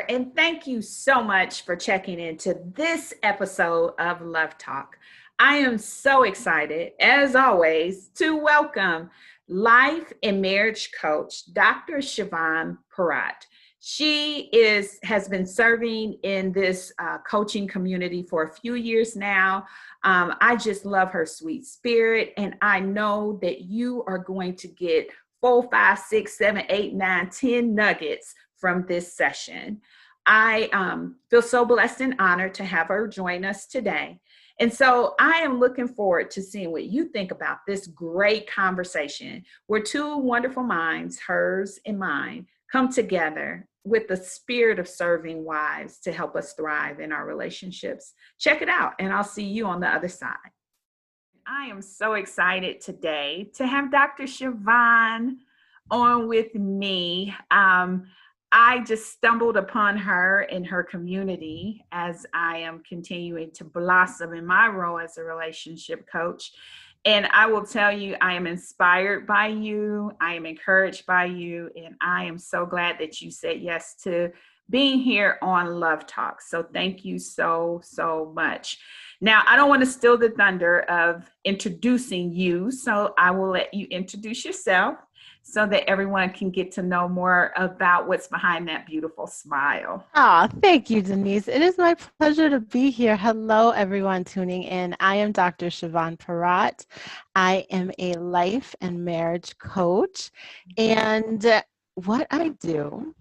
and thank you so much for checking into this episode of Love Talk. I am so excited, as always, to welcome life and marriage coach, Dr. Chavonne Perotte. Has been serving in this coaching community for a few years now. I just love her sweet spirit, and I know that you are going to get 4, 5, 6, 7, 8, 9, 10 nuggets from this session. I feel so blessed and honored to have her join us today. And so I am looking forward to seeing what you think about this great conversation where two wonderful minds, hers and mine, come together with the spirit of serving wives to help us thrive in our relationships. Check it out, and I'll see you on the other side. I am so excited today to have Dr. Chavonne on with me. I just stumbled upon her in her community as I am continuing to blossom in my role as a relationship coach. And I will tell you, I am inspired by you. I am encouraged by you. And I am so glad that you said yes to being here on Love Talk. So thank you so, so much. Now, I don't want to steal the thunder of introducing you, so I will let you introduce yourself so that everyone can get to know more about what's behind that beautiful smile. Oh, thank you, Denise. It is my pleasure to be here. Hello, everyone tuning in. I am Dr. Chavonne Perotte. I am a life and marriage coach. And what I do,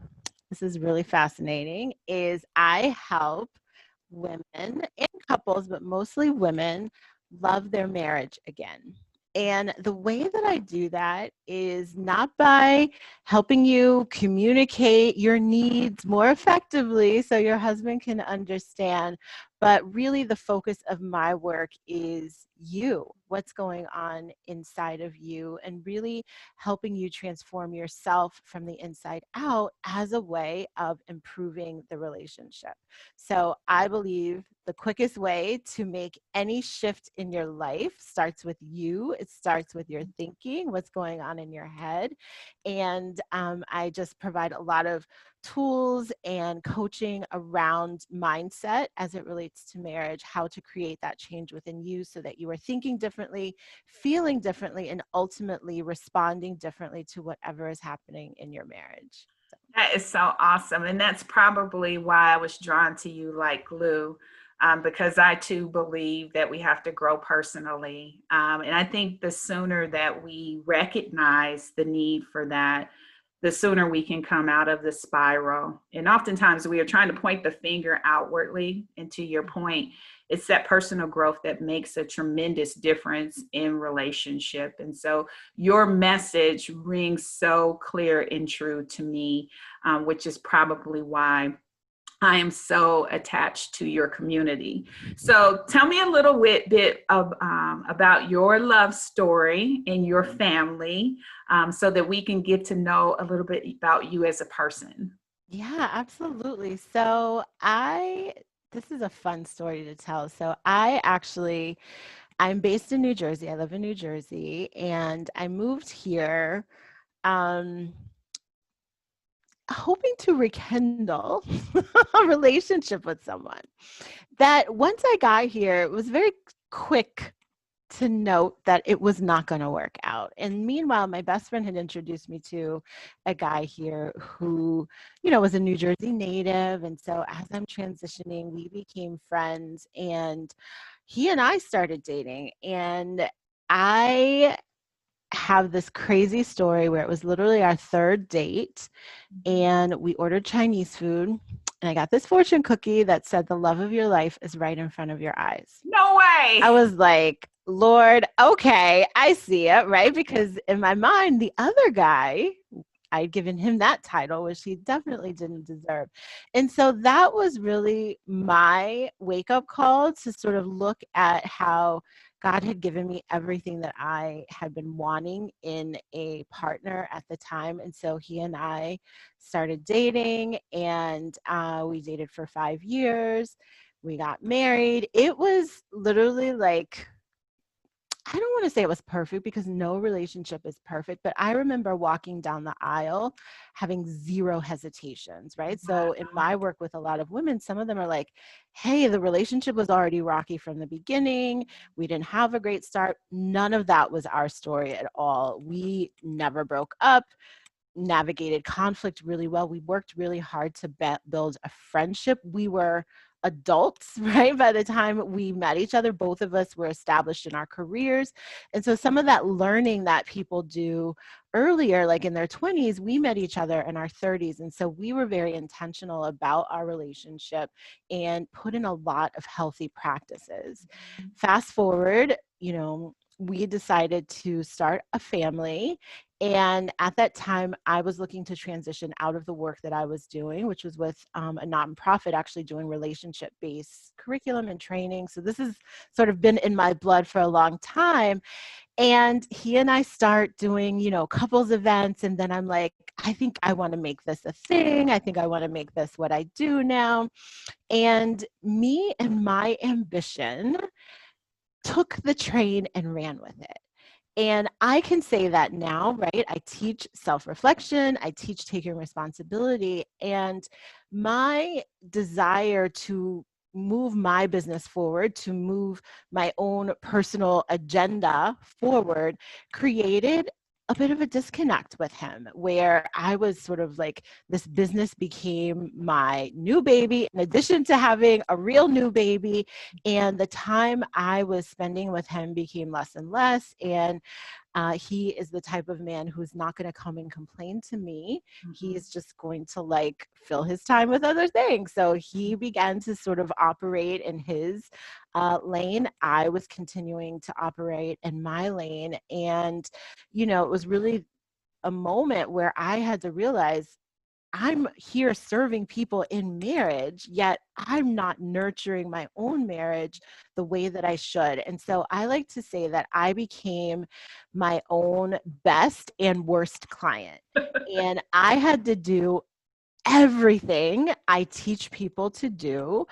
this is really fascinating, is I help women and couples, but mostly women, love their marriage again. And the way that I do that is not by helping you communicate your needs more effectively so your husband can understand, but really the focus of my work is you, what's going on inside of you, and really helping you transform yourself from the inside out as a way of improving the relationship. So I believe the quickest way to make any shift in your life starts with you. It starts with your thinking, what's going on in your head. And I just provide a lot of tools and coaching around mindset as it relates to marriage, how to create that change within you so that you are thinking differently, feeling differently, and ultimately responding differently to whatever is happening in your marriage. That is so awesome. And that's probably why I was drawn to you like glue, because I too believe that we have to grow personally. And I think the sooner that we recognize the need for that, the sooner we can come out of the spiral. And oftentimes we are trying to point the finger outwardly. And to your point, it's that personal growth that makes a tremendous difference in relationship. And so your message rings so clear and true to me, which is probably why I am so attached to your community. So tell me a little bit of, about your love story and your family, so that we can get to know a little bit about you as a person. Yeah, absolutely. This is a fun story to tell. I'm based in New Jersey. I live in New Jersey, and I moved here um, hoping to rekindle a relationship with someone. That once I got here, it was very quick to note that it was not going to work out. And meanwhile, my best friend had introduced me to a guy here who, was a New Jersey native. And so as I'm transitioning, we became friends, and he and I started dating. And I have this crazy story where it was literally our third date, and we ordered Chinese food, and I got this fortune cookie that said the love of your life is right in front of your eyes. No way. I was like, Lord, okay, I see it, right? Because in my mind, the other guy, I'd given him that title, which he definitely didn't deserve. And so that was really my wake-up call to sort of look at how God had given me everything that I had been wanting in a partner at the time. And so he and I started dating, and we dated for 5 years. We got married. It was literally like I don't want to say it was perfect because no relationship is perfect, but I remember walking down the aisle having zero hesitations, right? So in my work with a lot of women, some of them are like, hey, the relationship was already rocky from the beginning. We didn't have a great start. None of that was our story at all. We never broke up, navigated conflict really well. We worked really hard to build a friendship. We were adults, right? By the time we met each other, both of us were established in our careers. And so some of that learning that people do earlier, like in their 20s, we met each other in our 30s. And so we were very intentional about our relationship and put in a lot of healthy practices. Fast forward, we decided to start a family. And at that time, I was looking to transition out of the work that I was doing, which was with a nonprofit actually doing relationship-based curriculum and training. So this has sort of been in my blood for a long time. And he and I start doing, couples events. And then I'm like, I think I want to make this a thing. I think I want to make this what I do now. And me and my ambition took the train and ran with it. And I can say that now, right? I teach self-reflection, I teach taking responsibility, and my desire to move my business forward, to move my own personal agenda forward, created a bit of a disconnect with him where I was sort of like, this business became my new baby in addition to having a real new baby. And the time I was spending with him became less and less. And he is the type of man who's not going to come and complain to me. He's just going to like fill his time with other things. So he began to sort of operate in his lane. I was continuing to operate in my lane. And, it was really a moment where I had to realize I'm here serving people in marriage, yet I'm not nurturing my own marriage the way that I should. And so I like to say that I became my own best and worst client. And I had to do everything I teach people to do.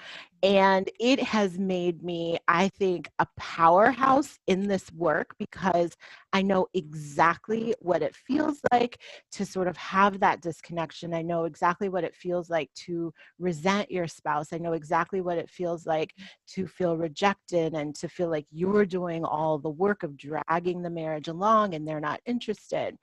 And it has made me, I think, a powerhouse in this work because I know exactly what it feels like to sort of have that disconnection. I know exactly what it feels like to resent your spouse. I know exactly what it feels like to feel rejected and to feel like you're doing all the work of dragging the marriage along and they're not interested.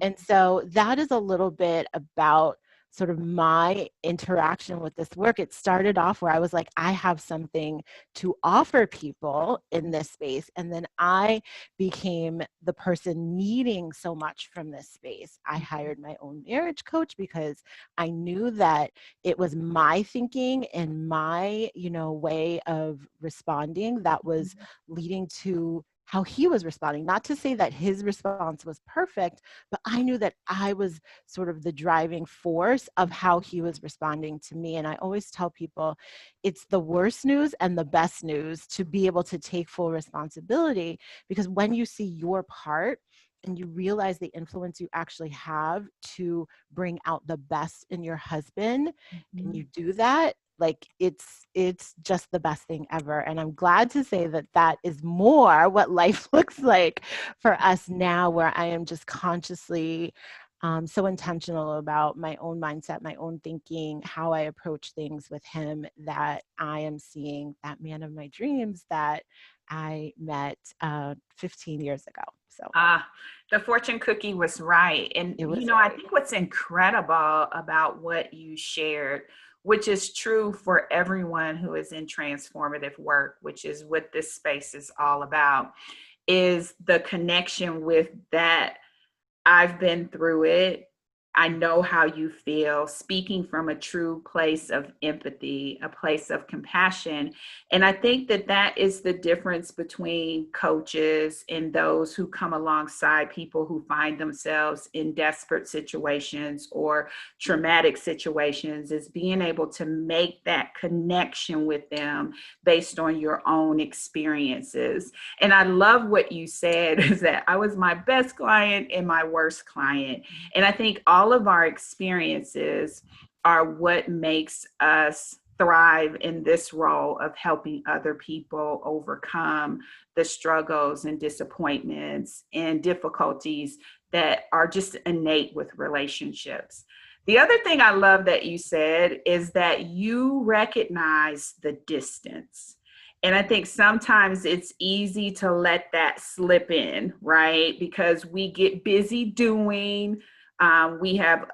And so that is a little bit about sort of my interaction with this work. It started off where I was like, I have something to offer people in this space. And then I became the person needing so much from this space. I hired my own marriage coach because I knew that it was my thinking and my, way of responding that was leading to how he was responding. Not to say that his response was perfect, but I knew that I was sort of the driving force of how he was responding to me. And I always tell people it's the worst news and the best news to be able to take full responsibility, because when you see your part and you realize the influence you actually have to bring out the best in your husband, and you do that, like it's just the best thing ever. And I'm glad to say that that is more what life looks like for us now, where I am just consciously so intentional about my own mindset, my own thinking, how I approach things with him, that I am seeing that man of my dreams that I met 15 years ago. So the fortune cookie was right. And, it was I think what's incredible about what you shared, which is true for everyone who is in transformative work, which is what this space is all about, is the connection with that. I've been through it. I know how you feel, speaking from a true place of empathy, a place of compassion. And I think that that is the difference between coaches and those who come alongside people who find themselves in desperate situations or traumatic situations, is being able to make that connection with them based on your own experiences. And I love what you said, is that I was my best client and my worst client. And I think all of our experiences are what makes us thrive in this role of helping other people overcome the struggles and disappointments and difficulties that are just innate with relationships. The other thing I love that you said is that you recognize the distance. And I think sometimes it's easy to let that slip in, right? Because we get busy doing, we have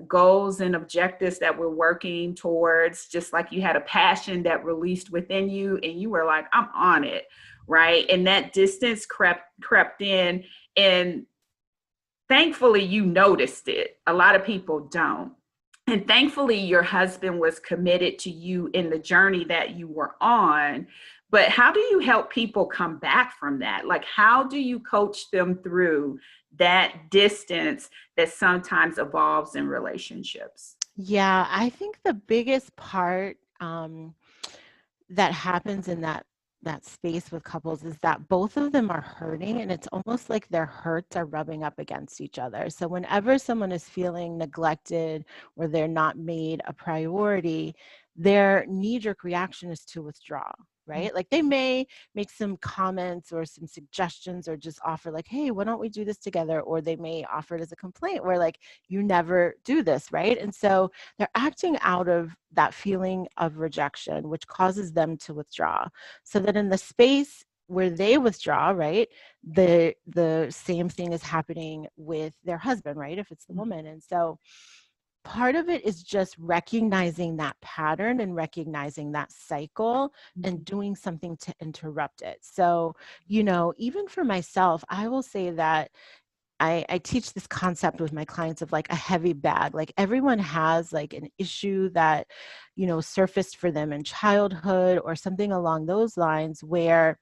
goals and objectives that we're working towards, just like you had a passion that released within you and you were like, I'm on it, right? And that distance crept in, and thankfully you noticed it. A lot of people don't. And thankfully your husband was committed to you in the journey that you were on. But how do you help people come back from that? Like, how do you coach them through that distance that sometimes evolves in relationships? Yeah, I think the biggest part that happens in that space with couples is that both of them are hurting, and it's almost like their hurts are rubbing up against each other. So whenever someone is feeling neglected or they're not made a priority, their knee-jerk reaction is to withdraw, right? Like they may make some comments or some suggestions or just offer like, hey, why don't we do this together? Or they may offer it as a complaint where like, you never do this, right? And so they're acting out of that feeling of rejection, which causes them to withdraw. So that in the space where they withdraw, right, the same thing is happening with their husband, right, if it's the woman. And so part of it is just recognizing that pattern and recognizing that cycle and doing something to interrupt it. So, even for myself, I will say that I teach this concept with my clients of like a heavy bag. Like everyone has like an issue that, surfaced for them in childhood or something along those lines where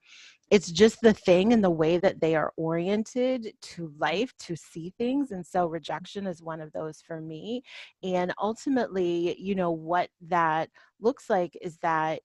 it's just the thing and the way that they are oriented to life, to see things. And so rejection is one of those for me. And ultimately, what that looks like is that,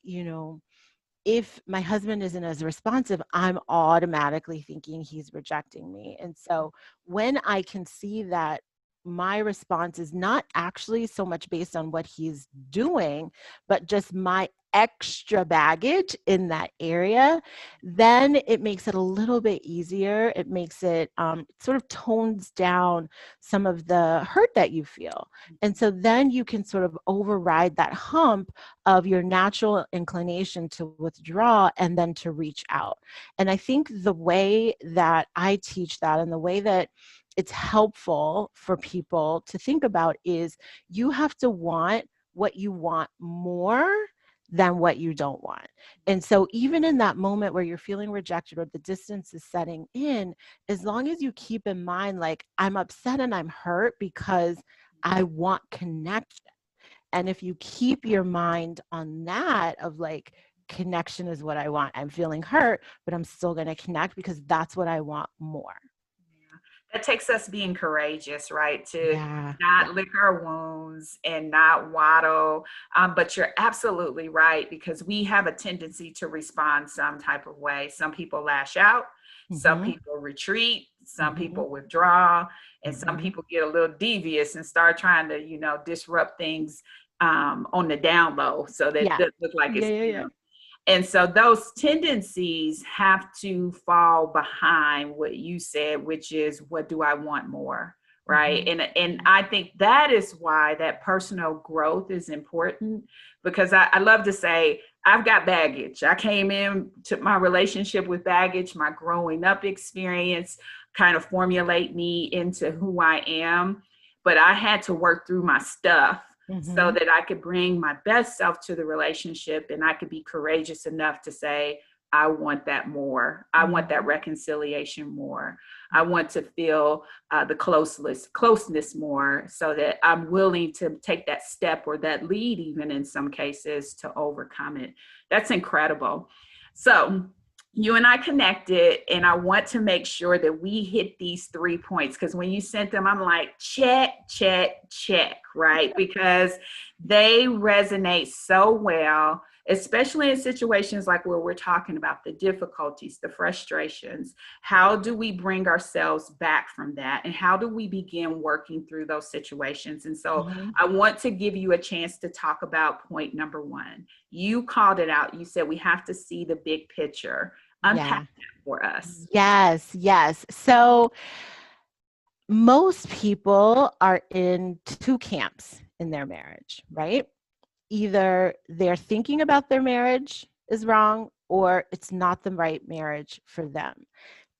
if my husband isn't as responsive, I'm automatically thinking he's rejecting me. And so when I can see that my response is not actually so much based on what he's doing, but just my extra baggage in that area, then it makes it a little bit easier. It makes it sort of tones down some of the hurt that you feel. And so then you can sort of override that hump of your natural inclination to withdraw and then to reach out. And I think the way that I teach that and the way that it's helpful for people to think about is you have to want what you want more than what you don't want. And so even in that moment where you're feeling rejected or the distance is setting in, as long as you keep in mind, like, I'm upset and I'm hurt because I want connection. And if you keep your mind on that of like, connection is what I want. I'm feeling hurt, but I'm still going to connect because that's what I want more. That takes us being courageous, right? To Yeah. not lick our wounds and not waddle. But you're absolutely right, because we have a tendency to respond some type of way. Some people lash out, some Mm-hmm. people retreat, some Mm-hmm. people withdraw, and some Mm-hmm. people get a little devious and start trying to, disrupt things on the down low so that it Yeah. doesn't look like Yeah. it's Yeah. Yeah. them. And so those tendencies have to fall behind what you said, which is, what do I want more? Right. Mm-hmm. And I think that is why that personal growth is important, because I love to say, I've got baggage. I came in to my relationship with baggage. My growing up experience kind of formulate me into who I am. But I had to work through my stuff so Mm-hmm. that I could bring my best self to the relationship, and I could be courageous enough to say, I want that more. I want that reconciliation more. I want to feel the closeness more, so that I'm willing to take that step or that lead, even in some cases, to overcome it. That's incredible. So you and I connected, and I want to make sure that we hit these 3 points, because when you sent them, I'm like, check, check, check, right? Because they resonate so well. especially in situations like where we're talking about the difficulties, the frustrations. How do we bring ourselves back from that? And how do we begin working through those situations? And so Mhm. I want to give you a chance to talk about point number one. You called it out. You said we have to see the big picture. Unpack Yeah. that for us. Yes, yes. So most people are in two camps in their marriage, right? Either they're thinking about their marriage is wrong or it's not the right marriage for them.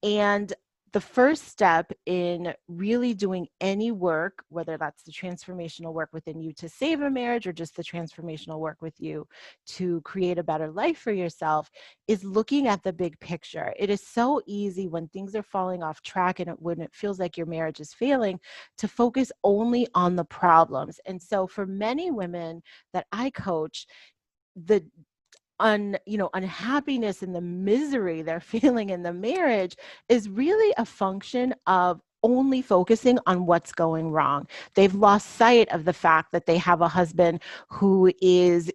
And the first step in really doing any work, whether that's the transformational work within you to save a marriage or just the transformational work with you to create a better life for yourself, is looking at the big picture. It is so easy when things are falling off track and when it feels like your marriage is failing to focus only on the problems. And so for many women that I coach, the unhappiness and the misery they're feeling in the marriage is really a function of only focusing on what's going wrong. They've lost sight of the fact that they have a husband who is,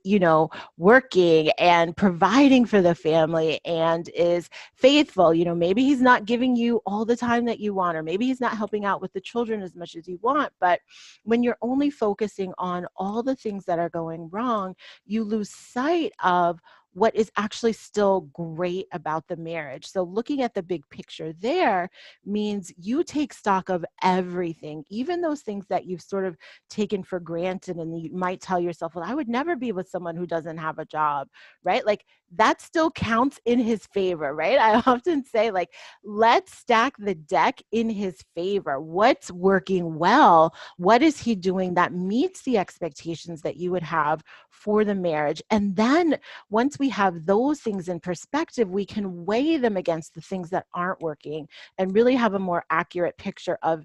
working and providing for the family and is faithful. Maybe he's not giving you all the time that you want, or maybe he's not helping out with the children as much as you want. But when you're only focusing on all the things that are going wrong, you lose sight of what is actually still great about the marriage. So looking at the big picture there means you take stock of everything, even those things that you've sort of taken for granted. And you might tell yourself, well, I would never be with someone who doesn't have a job, right? Like that still counts in his favor, right? I often say, like, let's stack the deck in his favor. What's working well? What is he doing that meets the expectations that you would have for the marriage? And then once we have those things in perspective, we can weigh them against the things that aren't working and really have a more accurate picture of,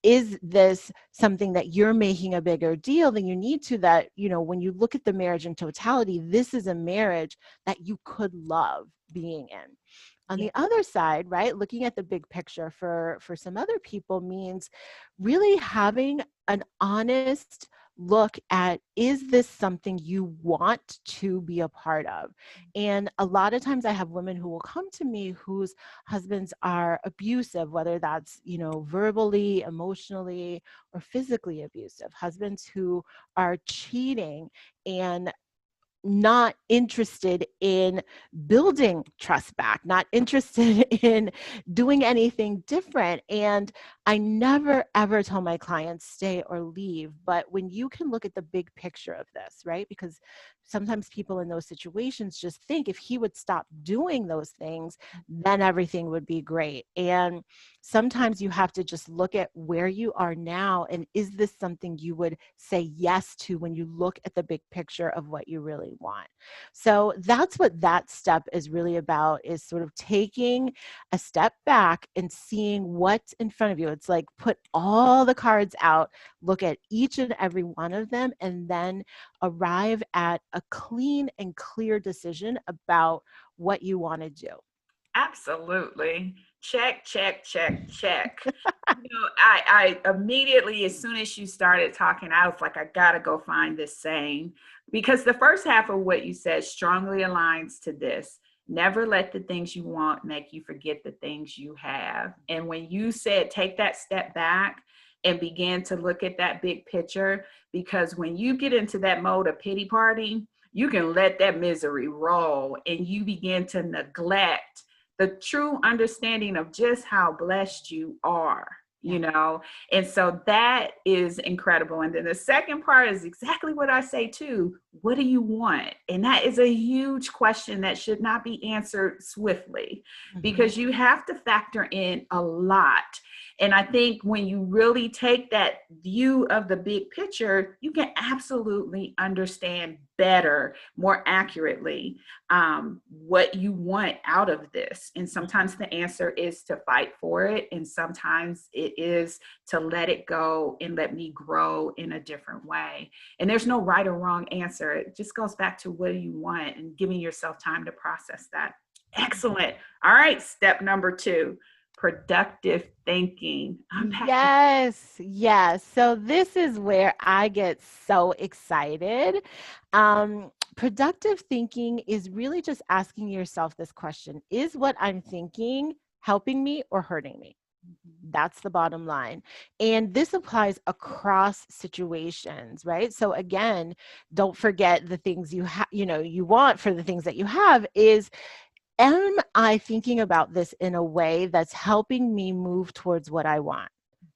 is this something that you're making a bigger deal than you need to, that, when you look at the marriage in totality, this is a marriage that you could love being in. On Yeah. the other side, right, looking at the big picture for some other people means really having an honest look at, is this something you want to be a part of? And a lot of times I have women who will come to me whose husbands are abusive, whether that's, verbally, emotionally, or physically abusive, husbands who are cheating and not interested in building trust back, not interested in doing anything different. And I never, ever tell my clients stay or leave. But when you can look at the big picture of this, right? Because sometimes people in those situations just think if he would stop doing those things, then everything would be great. And sometimes you have to just look at where you are now, and is this something you would say yes to when you look at the big picture of what you really want? So that's what that step is really about, is sort of taking a step back and seeing what's in front of you. It's like, put all the cards out, look at each and every one of them, and then arrive at a clean and clear decision about what you want to do. Absolutely. Check, check, check, check. I immediately, as soon as you started talking, I was like, I gotta go find this saying, because the first half of what you said strongly aligns to this. Never let the things you want make you forget the things you have. And when you said take that step back and begin to look at that big picture, because when you get into that mode of pity party, you can let that misery roll and you begin to neglect the true understanding of just how blessed you are, Yeah. And so that is incredible. And then the second part is exactly what I say too. What do you want? And that is a huge question that should not be answered swiftly, Mhm. because you have to factor in a lot. And I think when you really take that view of the big picture, you can absolutely understand better, more accurately, what you want out of this. And sometimes the answer is to fight for it. And sometimes it is to let it go and let me grow in a different way. And there's no right or wrong answer. It just goes back to what do you want and giving yourself time to process that. Excellent. All right. Step number two, productive thinking. Unpack that. Yes, yes. So this is where I get so excited. Productive thinking is really just asking yourself this question: is what I'm thinking helping me or hurting me? Mhm. That's the bottom line. And this applies across situations, right? So again, don't forget the things you have, you want for the things that you have is, am I thinking about this in a way that's helping me move towards what I want?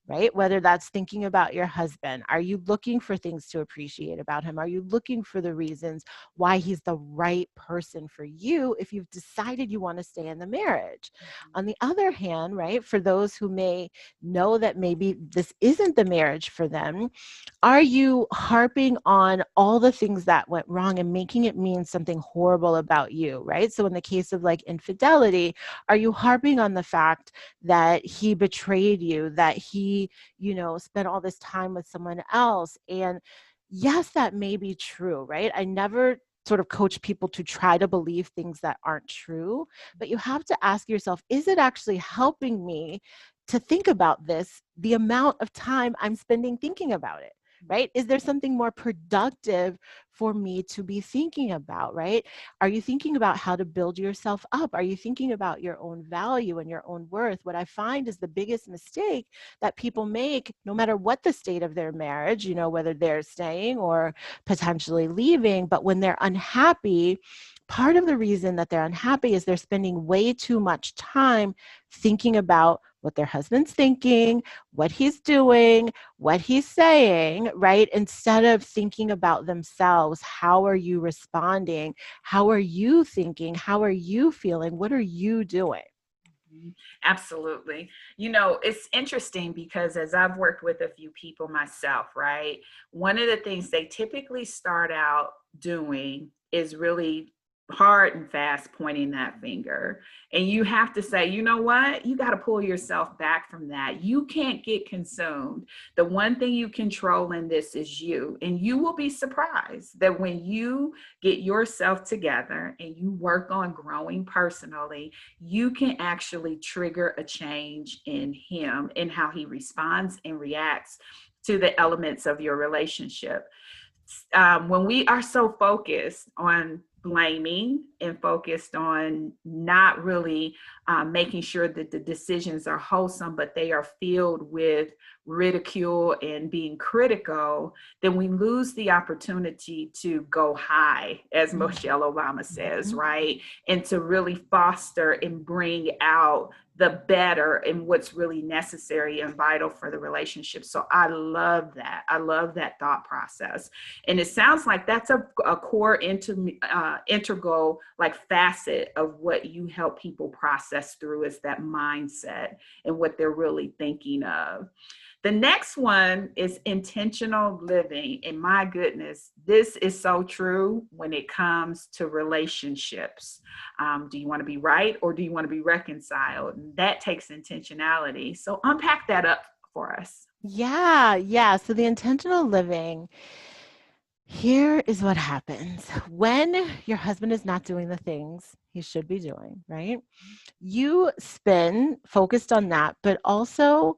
Right? Whether that's thinking about your husband, are you looking for things to appreciate about him? Are you looking for the reasons why he's the right person for you if you've decided you want to stay in the marriage? On the other hand, right, for those who may know that maybe this isn't the marriage for them, are you harping on all the things that went wrong and making it mean something horrible about you, right? So in the case of like infidelity, are you harping on the fact that he betrayed you, that he, spent all this time with someone else? And yes, that may be true, right? I never sort of coach people to try to believe things that aren't true, but you have to ask yourself, is it actually helping me to think about this, the amount of time I'm spending thinking about it? Right? Is there something more productive for me to be thinking about, right? Are you thinking about how to build yourself up? Are you thinking about your own value and your own worth? What I find is the biggest mistake that people make, no matter what the state of their marriage, whether they're staying or potentially leaving, but when they're unhappy, part of the reason that they're unhappy is they're spending way too much time thinking about what their husband's thinking, what he's doing, what he's saying, right? Instead of thinking about themselves. How are you responding? How are you thinking? How are you feeling? What are you doing? Mhm. Absolutely. It's interesting because as I've worked with a few people myself, right? One of the things they typically start out doing is really hard and fast pointing that finger. And you have to say, you know what? You got to pull yourself back from that. You can't get consumed. The one thing you control in this is you. And you will be surprised that when you get yourself together and you work on growing personally, you can actually trigger a change in him and how he responds and reacts to the elements of your relationship. When we are so focused on blaming and focused on not really making sure that the decisions are wholesome, but they are filled with ridicule and being critical, then we lose the opportunity to go high, as Michelle Obama says, Mhm. right? And to really foster and bring out the better and what's really necessary and vital for the relationship. So I love that. I love that thought process. And it sounds like that's a core integral like facet of what you help people process through is that mindset and what they're really thinking of. The next one is intentional living. And my goodness, this is so true when it comes to relationships. Do you want to be right or do you want to be reconciled? And that takes intentionality. So unpack that up for us. Yeah, yeah. So the intentional living, here is what happens when your husband is not doing the things he should be doing, right? You spin focused on that, but also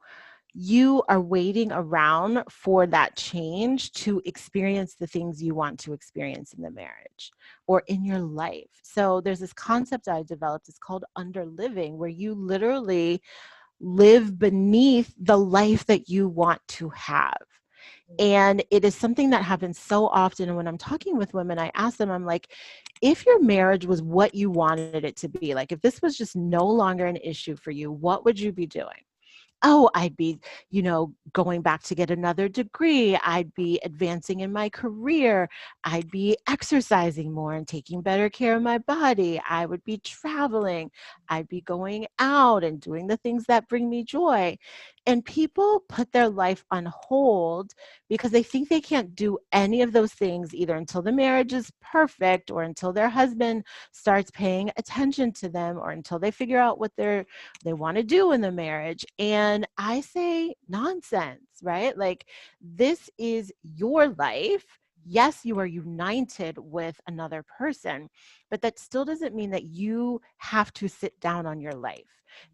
you are waiting around for that change to experience the things you want to experience in the marriage or in your life. So there's this concept I developed, it's called underliving, where you literally live beneath the life that you want to have. And it is something that happens so often. And when I'm talking with women, I ask them, I'm like, if your marriage was what you wanted it to be, like if this was just no longer an issue for you, what would you be doing? Oh, I'd be, going back to get another degree. I'd be advancing in my career. I'd be exercising more and taking better care of my body. I would be traveling. I'd be going out and doing the things that bring me joy. And people put their life on hold because they think they can't do any of those things either until the marriage is perfect or until their husband starts paying attention to them or until they figure out what they want to do in the marriage. And I say nonsense, right? Like, this is your life. Yes, you are united with another person, but that still doesn't mean that you have to sit down on your life.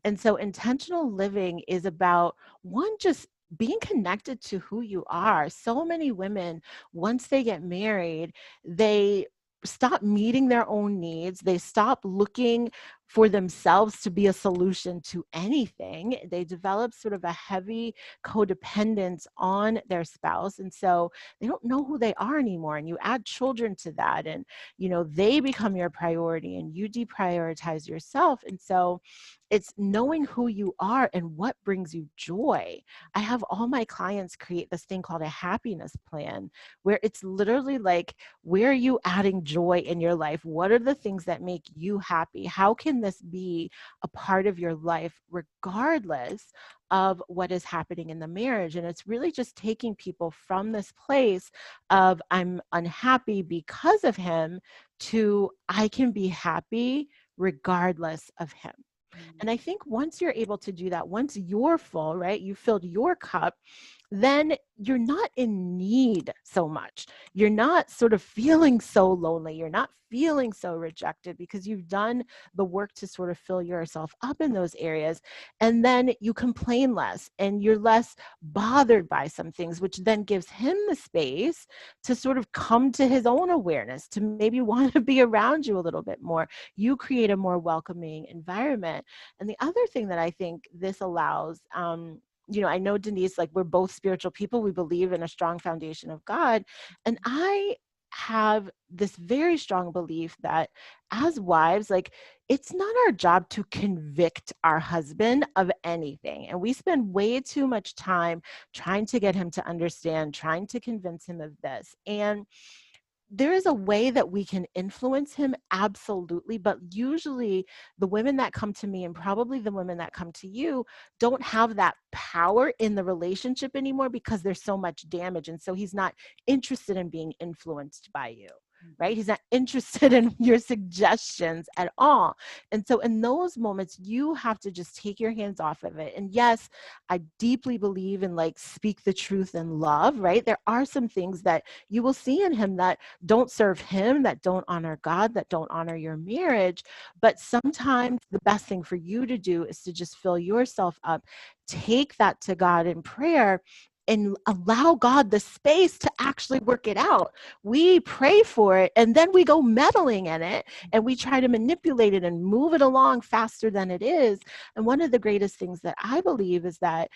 And so intentional living is about one, just being connected to who you are. So many women, once they get married, they stop meeting their own needs. They stop looking for themselves to be a solution to anything. They develop sort of a heavy codependence on their spouse. And so they don't know who they are anymore. And you add children to that, and, they become your priority and you deprioritize yourself. And so it's knowing who you are and what brings you joy. I have all my clients create this thing called a happiness plan, where it's literally like, where are you adding joy in your life? What are the things that make you happy? How can this be a part of your life regardless of what is happening in the marriage? And it's really just taking people from this place of, I'm unhappy because of him, to, I can be happy regardless of him. And I think once you're able to do that, once you're full, right, you filled your cup, then you're not in need so much. You're not sort of feeling so lonely. You're not feeling so rejected, because you've done the work to sort of fill yourself up in those areas. And then you complain less and you're less bothered by some things, which then gives him the space to sort of come to his own awareness, to maybe want to be around you a little bit more. You create a more welcoming environment. And the other thing that I think this allows, I know, Denise, like, we're both spiritual people. We believe in a strong foundation of God. And I have this very strong belief that as wives, like, it's not our job to convict our husband of anything. And we spend way too much time trying to get him to understand, trying to convince him of this. And there is a way that we can influence him, absolutely. But usually the women that come to me, and probably the women that come to you, don't have that power in the relationship anymore, because there's so much damage. And so he's not interested in being influenced by you, right? He's not interested in your suggestions at all. And so in those moments, you have to just take your hands off of it. And yes, I deeply believe in, like, speak the truth in love, right? There are some things that you will see in him that don't serve him, that don't honor God, that don't honor your marriage. But sometimes the best thing for you to do is to just fill yourself up, take that to God in prayer, and allow God the space to actually work it out. We pray for it, and then we go meddling in it, and we try to manipulate it and move it along faster than it is. And one of the greatest things that I believe is that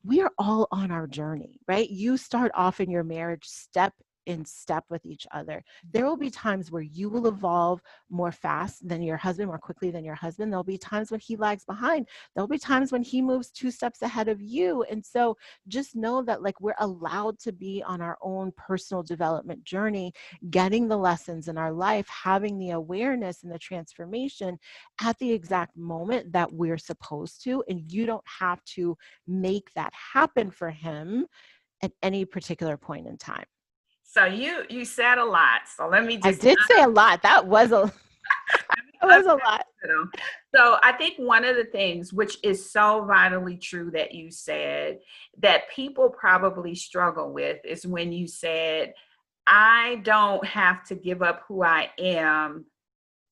we are all on our journey, right? You start off in your marriage step in step with each other. There will be times where you will evolve more fast than your husband, more quickly than your husband. There'll be times when he lags behind. There'll be times when he moves 2 steps ahead of you. And so just know that, like, we're allowed to be on our own personal development journey, getting the lessons in our life, having the awareness and the transformation at the exact moment that we're supposed to. And you don't have to make that happen for him at any particular point in time. So you said a lot. So let me I just did say a lot. That was a lot. So I think one of the things, which is so vitally true that you said, that people probably struggle with, is when you said, I don't have to give up who I am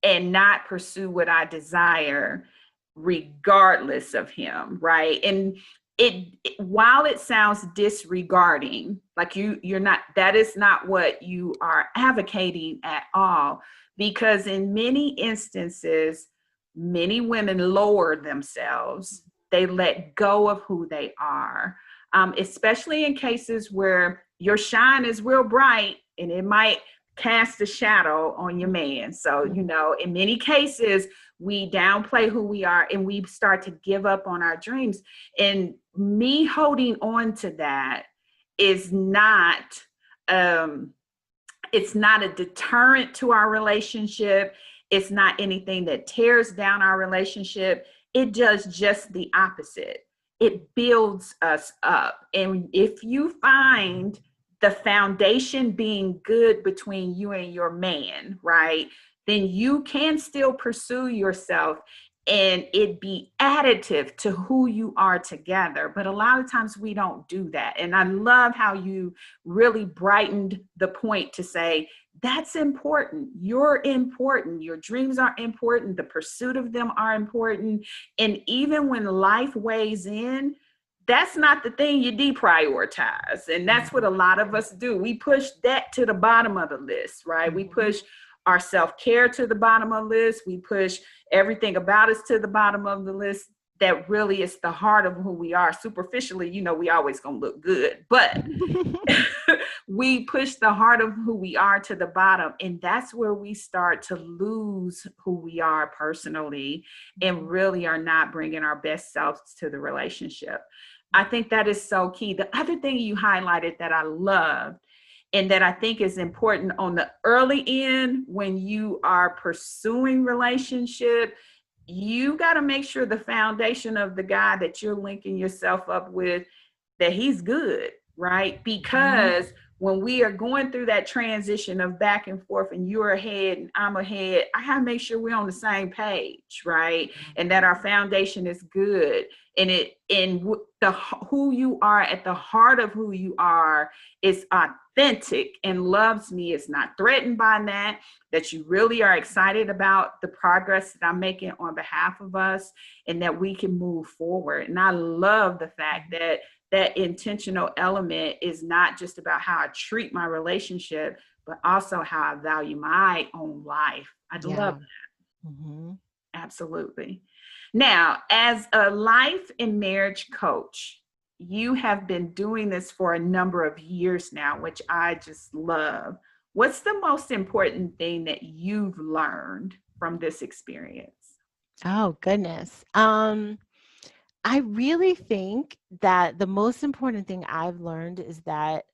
and not pursue what I desire regardless of him, right? And while it sounds disregarding, like you're not, that is not what you are advocating at all, because in many instances, many women lower themselves. They let go of who they are, especially in cases where your shine is real bright and it might cast a shadow on your man. So, in many cases, we downplay who we are and we start to give up on our dreams. And me holding on to that is not, it's not a deterrent to our relationship. It's not anything that tears down our relationship. It does just the opposite. It builds us up. And if you find the foundation being good between you and your man, right, then you can still pursue yourself and it be additive to who you are together. But a lot of times we don't do that. And I love how you really brightened the point to say, that's important. You're important. Your dreams are important. The pursuit of them are important. And even when life weighs in, that's not the thing you deprioritize. And that's what a lot of us do. We push that to the bottom of the list, right? We push our self-care to the bottom of the list. We push everything about us to the bottom of the list. That really is the heart of who we are. Superficially, we always gonna look good, but we push the heart of who we are to the bottom. And that's where we start to lose who we are personally and really are not bringing our best selves to the relationship. I think that is so key. The other thing you highlighted that I loved and that I think is important on the early end when you are pursuing relationship, you got to make sure the foundation of the guy that you're linking yourself up with, that he's good, right? Because when we are going through that transition of back and forth and you're ahead and I'm ahead, I have to make sure we're on the same page, right? And that our foundation is good. And who you are at the heart of who you are is authentic and loves me, is not threatened by that you really are excited about the progress that I'm making on behalf of us and that we can move forward. And I love the fact that that intentional element is not just about how I treat my relationship, but also how I value my own life. I love that. Mm-hmm. Absolutely. Now, as a life and marriage coach, you have been doing this for a number of years now, which I just love. What's the most important thing that you've learned from this experience? Oh, goodness. I really think that the most important thing I've learned is that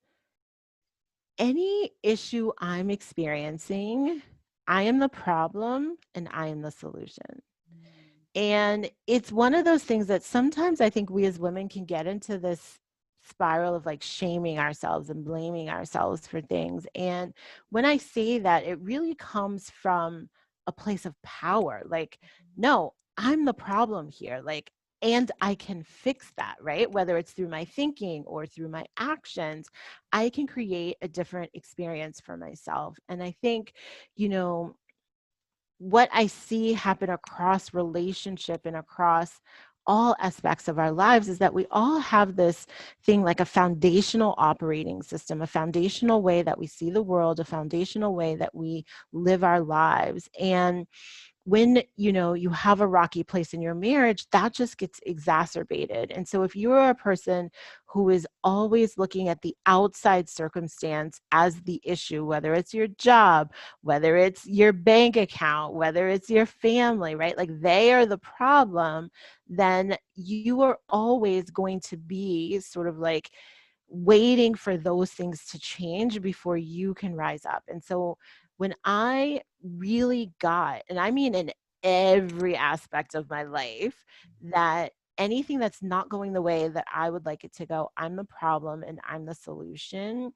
any issue I'm experiencing, I am the problem and I am the solution. And it's one of those things that sometimes I think we as women can get into this spiral of like shaming ourselves and blaming ourselves for things. And when I say that, it really comes from a place of power. Like, no, I'm the problem here. Like, and I can fix that, right? Whether it's through my thinking or through my actions, I can create a different experience for myself. And I think, you know, what I see happen across relationship and across all aspects of our lives is that we all have this thing like a foundational operating system, a foundational way that we see the world, a foundational way that we live our lives. And when you have a rocky place in your marriage, that just gets exacerbated. And so if you're a person who is always looking at the outside circumstance as the issue, whether it's your job, whether it's your bank account, whether it's your family, right, like they are the problem, then you are always going to be sort of like waiting for those things to change before you can rise up. And so when I really got, and I mean in every aspect of my life, that anything that's not going the way that I would like it to go, I'm the problem and I'm the solution,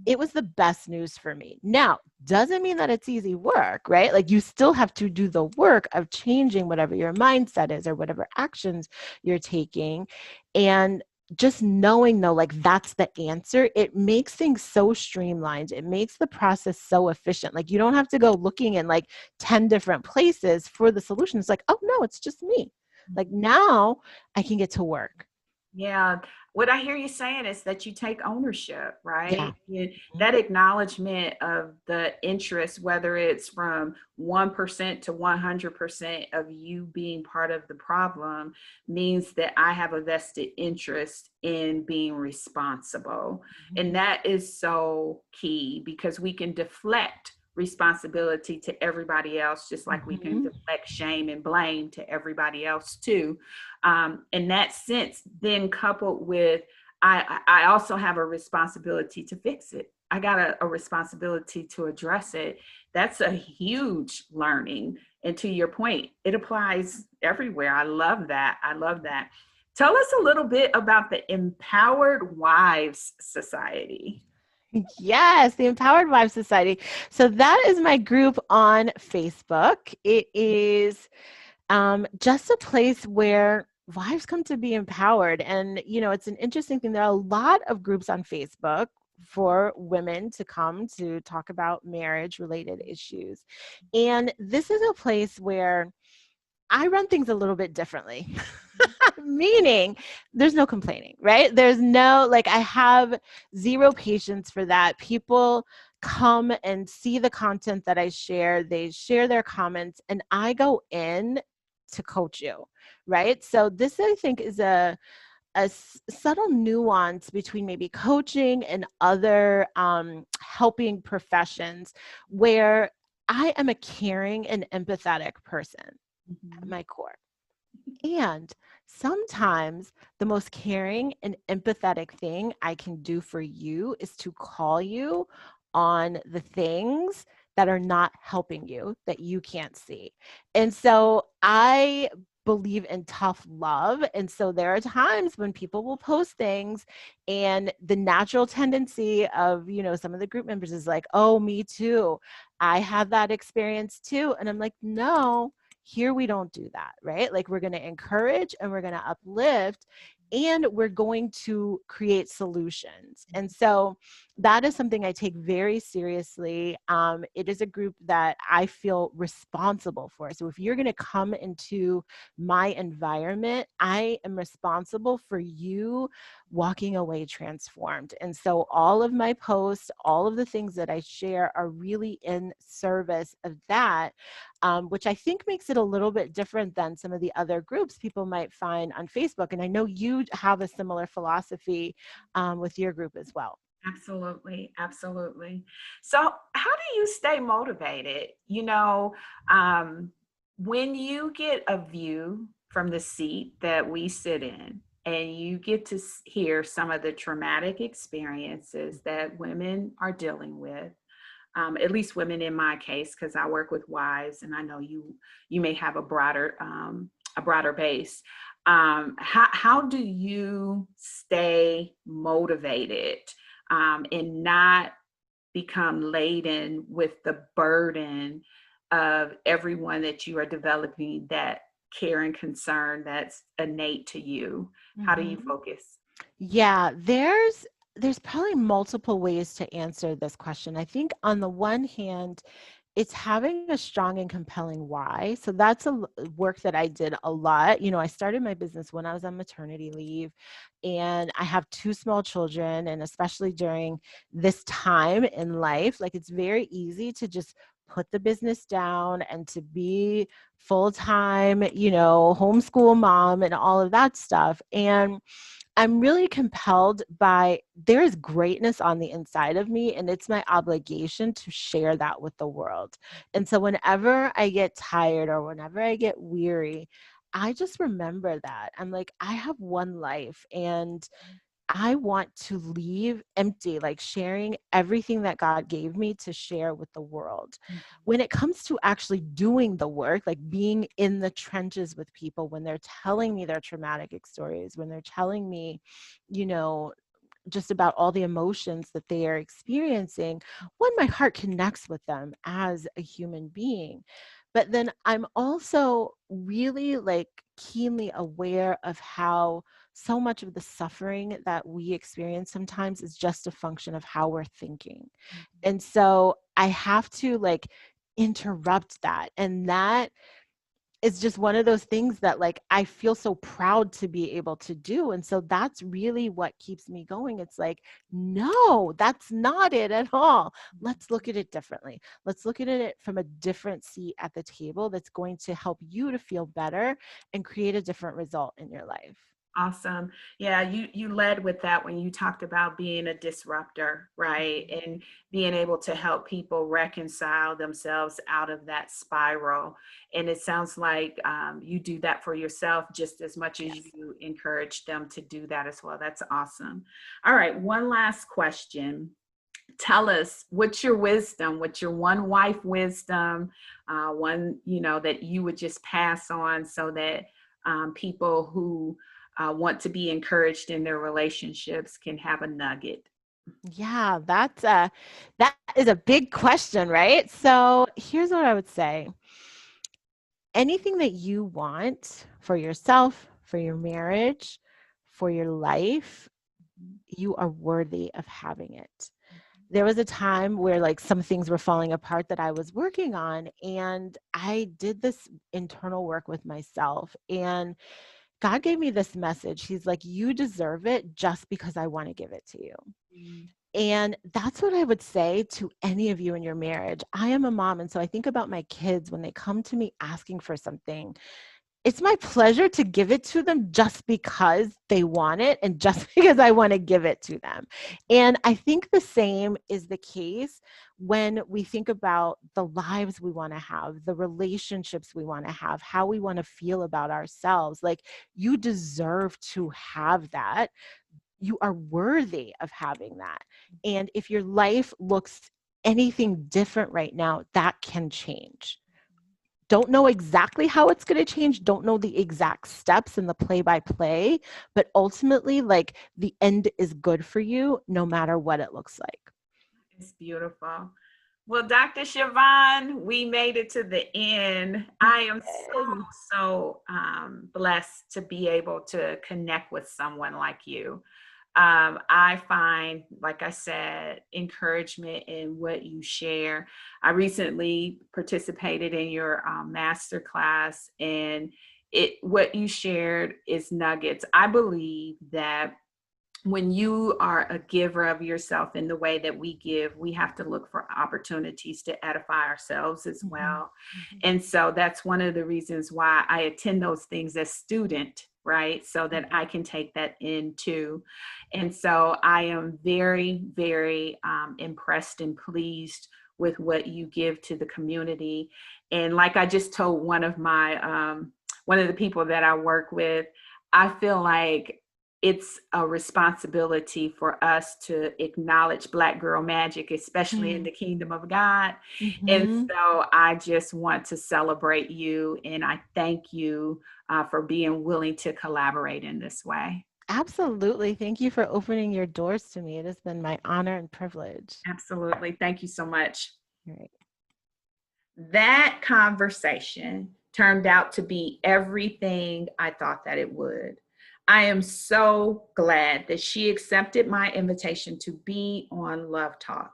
it was the best news for me. Now, doesn't mean that it's easy work, right? Like you still have to do the work of changing whatever your mindset is or whatever actions you're taking. And just knowing though, like that's the answer, it makes things so streamlined. It makes the process so efficient. Like you don't have to go looking in like 10 different places for the solution. It's like, oh no, it's just me. Like now I can get to work. Yeah. What I hear you saying is that you take ownership, Yeah. right? That acknowledgement of the interest, whether it's from 1% to 100% of you being part of the problem, means that I have a vested interest in being responsible. And that is so key because we can deflect responsibility to everybody else, just like we can deflect shame and blame to everybody else too. In that sense, then coupled with, I also have a responsibility to fix it. I got a responsibility to address it. That's a huge learning. And to your point, it applies everywhere. I love that. I love that. Tell us a little bit about the Empowered Wives Society. Yes, the Empowered Wives Society. So that is my group on Facebook. It is just a place where wives come to be empowered. And, it's an interesting thing. There are a lot of groups on Facebook for women to come to talk about marriage related issues. And this is a place where I run things a little bit differently. Meaning there's no complaining, right? There's no, like, I have zero patience for that. People come and see the content that I share, they share their comments, and I go in to coach you, right? So this, I think, is a subtle nuance between maybe coaching and other helping professions, where I am a caring and empathetic person at Mhm. my core. And sometimes the most caring and empathetic thing I can do for you is to call you on the things that are not helping you, that you can't see. And so I believe in tough love. And so there are times when people will post things, and the natural tendency of, some of the group members is like, oh, me too. I had that experience too. And I'm like, no, here we don't do that, right? Like, we're going to encourage and we're going to uplift, and we're going to create solutions. And so that is something I take very seriously. It is a group that I feel responsible for. So if you're going to come into my environment, I am responsible for you walking away transformed. And so all of my posts, all of the things that I share are really in service of that, which I think makes it a little bit different than some of the other groups people might find on Facebook. And I know you have a similar philosophy with your group as well. Absolutely, absolutely. So, how do you stay motivated? When you get a view from the seat that we sit in, and you get to hear some of the traumatic experiences that women are dealing with, at least women in my case, because I work with wives, and I know you may have a broader base. How do you stay motivated and not become laden with the burden of everyone that you are developing, that care and concern that's innate to you? How do you Mhm. focus? Yeah, there's probably multiple ways to answer this question. I think on the one hand, it's having a strong and compelling why. So that's work that I did a lot. I started my business when I was on maternity leave, and I have two small children. And especially during this time in life, like, it's very easy to just put the business down and to be full time, homeschool mom and all of that stuff. And I'm really compelled by, there is greatness on the inside of me, and it's my obligation to share that with the world. And so whenever I get tired or whenever I get weary, I just remember that. I'm like, I have one life, and I want to leave empty, like sharing everything that God gave me to share with the world. When it comes to actually doing the work, like being in the trenches with people, when they're telling me their traumatic stories, when they're telling me, you know, just about all the emotions that they are experiencing, one, my heart connects with them as a human being. But then I'm also really, like, keenly aware of how so much of the suffering that we experience sometimes is just a function of how we're thinking. And so I have to, like, interrupt that. And that is just one of those things that, like, I feel so proud to be able to do. And so that's really what keeps me going. It's like, no, that's not it at all. Let's look at it differently. Let's look at it from a different seat at the table that's going to help you to feel better and create a different result in your life. Awesome. Yeah, you led with that when you talked about being a disruptor, right? And being able to help people reconcile themselves out of that spiral. And it sounds like you do that for yourself just as much as Yes. you encourage them to do that as well. That's awesome. All right, one last question. Tell us, what's your wisdom? What's your one wife wisdom? One, that you would just pass on so that people who want to be encouraged in their relationships can have a nugget. Yeah, that is a big question, right? So here's what I would say. Anything that you want for yourself, for your marriage, for your life, you are worthy of having it. There was a time where, like, some things were falling apart that I was working on, and I did this internal work with myself. And God gave me this message. He's like, you deserve it just because I want to give it to you. Mm. And that's what I would say to any of you in your marriage. I am a mom. And so I think about my kids when they come to me asking for something. It's my pleasure to give it to them just because they want it and just because I want to give it to them. And I think the same is the case when we think about the lives we want to have, the relationships we want to have, how we want to feel about ourselves. Like, you deserve to have that. You are worthy of having that. And if your life looks anything different right now, that can change. Don't know exactly how it's going to change, don't know the exact steps and the play by play, but ultimately, like, the end is good for you no matter what it looks like. It's beautiful. Well, Dr. Chavonne, we made it to the end. I am so blessed to be able to connect with someone like you. I find, like I said, encouragement in what you share. I recently participated in your master class, and what you shared is nuggets. I believe that when you are a giver of yourself in the way that we give, we have to look for opportunities to edify ourselves as well. Mm-hmm. And so that's one of the reasons why I attend those things as student, right? So that I can take that into. And so I am very, very impressed and pleased with what you give to the community. And like I just told one of the people that I work with, I feel like it's a responsibility for us to acknowledge Black girl magic, especially in the kingdom of God. And Mm-hmm. so I just want to celebrate you, and I thank you for being willing to collaborate in this way. Absolutely. Thank you for opening your doors to me. It has been my honor and privilege. Absolutely. Thank you so much. All right. That conversation turned out to be everything I thought that it would. I am so glad that she accepted my invitation to be on Love Talk.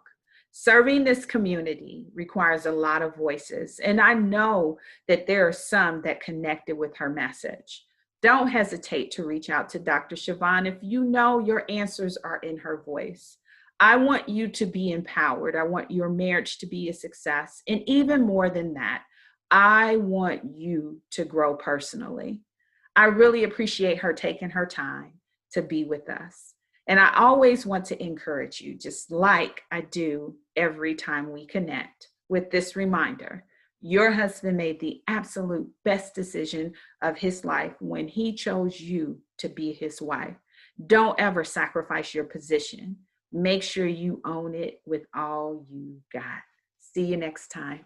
Serving this community requires a lot of voices, and I know that there are some that connected with her message. Don't hesitate to reach out to Dr. Chavonne if you know your answers are in her voice. I want you to be empowered. I want your marriage to be a success. And even more than that, I want you to grow personally. I really appreciate her taking her time to be with us. And I always want to encourage you, just like I do every time we connect, with this reminder: your husband made the absolute best decision of his life when he chose you to be his wife. Don't ever sacrifice your position. Make sure you own it with all you got. See you next time.